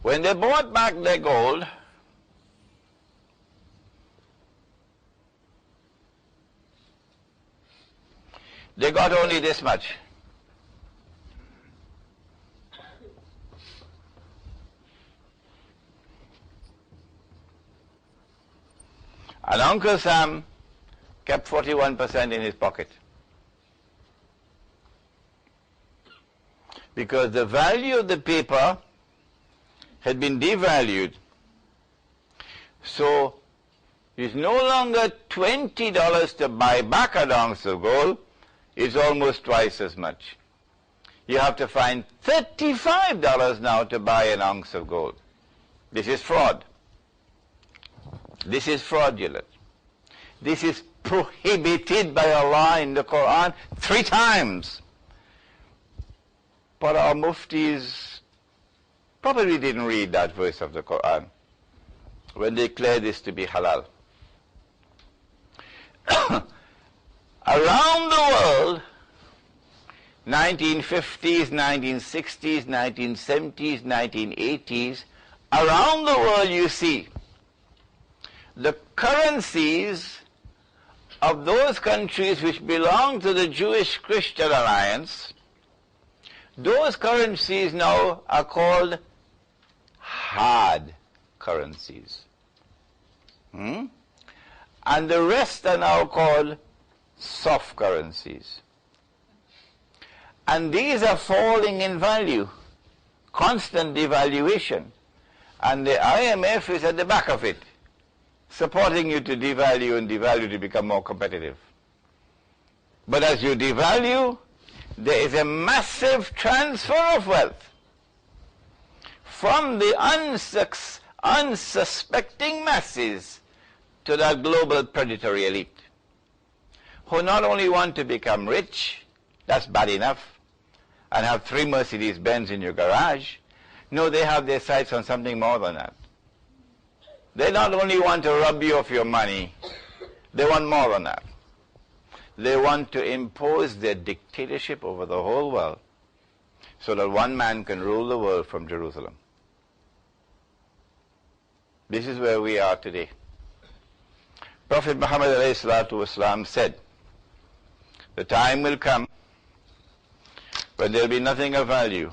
When they bought back their gold, they got only this much. And Uncle Sam kept 41% in his pocket. Because the value of the paper had been devalued. So it's no longer $20 to buy back an ounce of gold, it's almost twice as much. You have to find $35 now to buy an ounce of gold. This is fraud. This is fraudulent. This is prohibited by Allah in the Quran 3 times. But our muftis probably didn't read that verse of the Quran when they declared this to be halal. Around the world, 1950s, 1960s, 1970s, 1980s, around the world you see the currencies of those countries which belong to the Jewish-Christian alliance. Those currencies now are called hard currencies. And the rest are now called soft currencies. And these are falling in value, constant devaluation. And the IMF is at the back of it, supporting you to devalue and devalue to become more competitive. But as you devalue, there is a massive transfer of wealth from the unsuspecting masses to that global predatory elite, who not only want to become rich, that's bad enough, and have 3 Mercedes-Benz in your garage. No, they have their sights on something more than that. They not only want to rob you of your money, they want more than that. They want to impose their dictatorship over the whole world so that one man can rule the world from Jerusalem. This is where we are today. Prophet Muhammad ﷺ said, the time will come when there will be nothing of value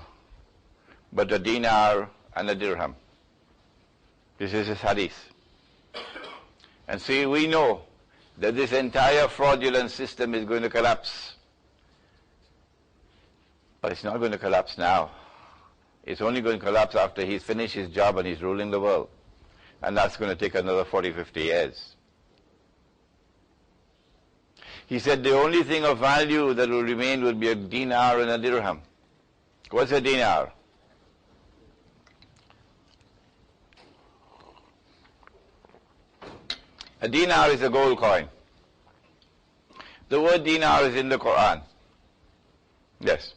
but a dinar and a dirham. This is his hadith. And see, we know that this entire fraudulent system is going to collapse. But it's not going to collapse now. It's only going to collapse after he's finished his job and he's ruling the world. And that's going to take another 40, 50 years. He said the only thing of value that will remain will be a dinar and a dirham. What's a dinar? A dinar is a gold coin. The word dinar is in the Quran. Yes.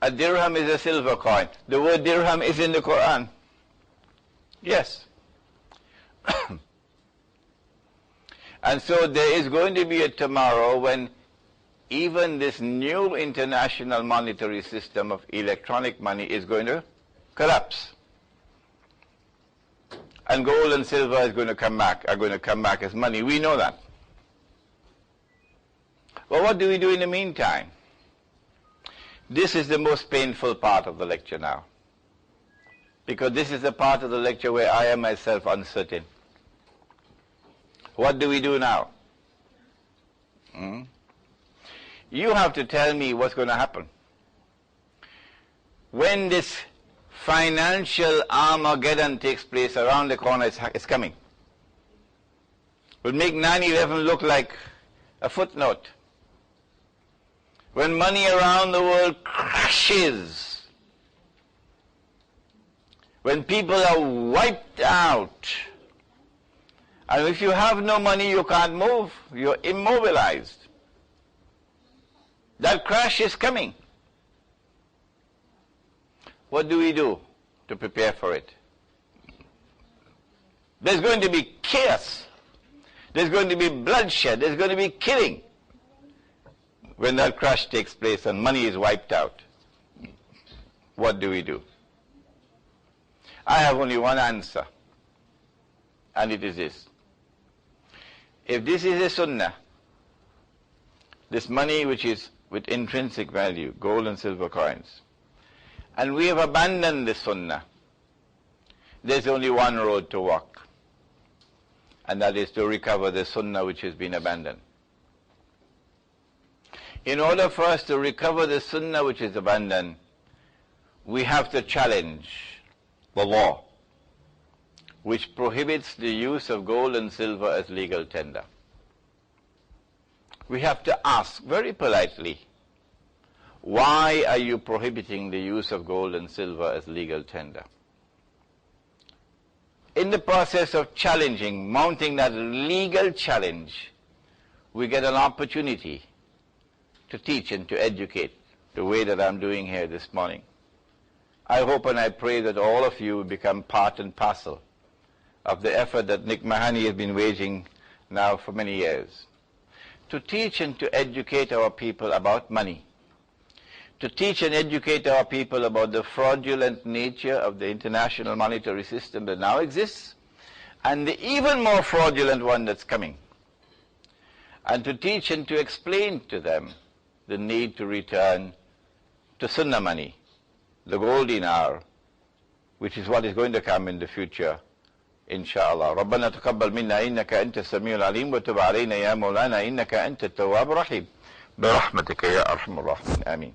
A dirham is a silver coin. The word dirham is in the Quran. Yes. And so there is going to be a tomorrow when even this new international monetary system of electronic money is going to collapse. And gold and silver are going to come back as money. We know that. Well, what do we do in the meantime? This is the most painful part of the lecture now. Because this is the part of the lecture where I am myself uncertain. What do we do now? You have to tell me what's going to happen. When this financial Armageddon takes place around the corner, it's coming. Will make 9/11 look like a footnote. When money around the world crashes, when people are wiped out, and if you have no money, you can't move, you're immobilized. That crash is coming. What do we do to prepare for it? There's going to be chaos. There's going to be bloodshed. There's going to be killing when that crash takes place and money is wiped out. What do we do? I have only one answer, and it is this. If this is a sunnah, this money which is with intrinsic value, gold and silver coins, and we have abandoned the sunnah, there's only one road to walk, and that is to recover the sunnah which has been abandoned. In order for us to recover the sunnah which is abandoned, we have to challenge the law which prohibits the use of gold and silver as legal tender. We have to ask very politely, why are you prohibiting the use of gold and silver as legal tender? In the process of challenging, mounting that legal challenge, we get an opportunity to teach and to educate the way that I'm doing here this morning. I hope and I pray that all of you become part and parcel of the effort that Nick Mahoney has been waging now for many years, to teach and to educate our people about money, to teach and educate our people about the fraudulent nature of the international monetary system that now exists, and the even more fraudulent one that's coming, and to teach and to explain to them the need to return to sunnah money, the gold dinar, which is what is going to come in the future, inshallah. ربنا تقبل منا إنك أنت السميع العليم وتب علينا يا مولانا إنك أنت التواب الرحيم برحمتك يا أرحم الراحمين آمين.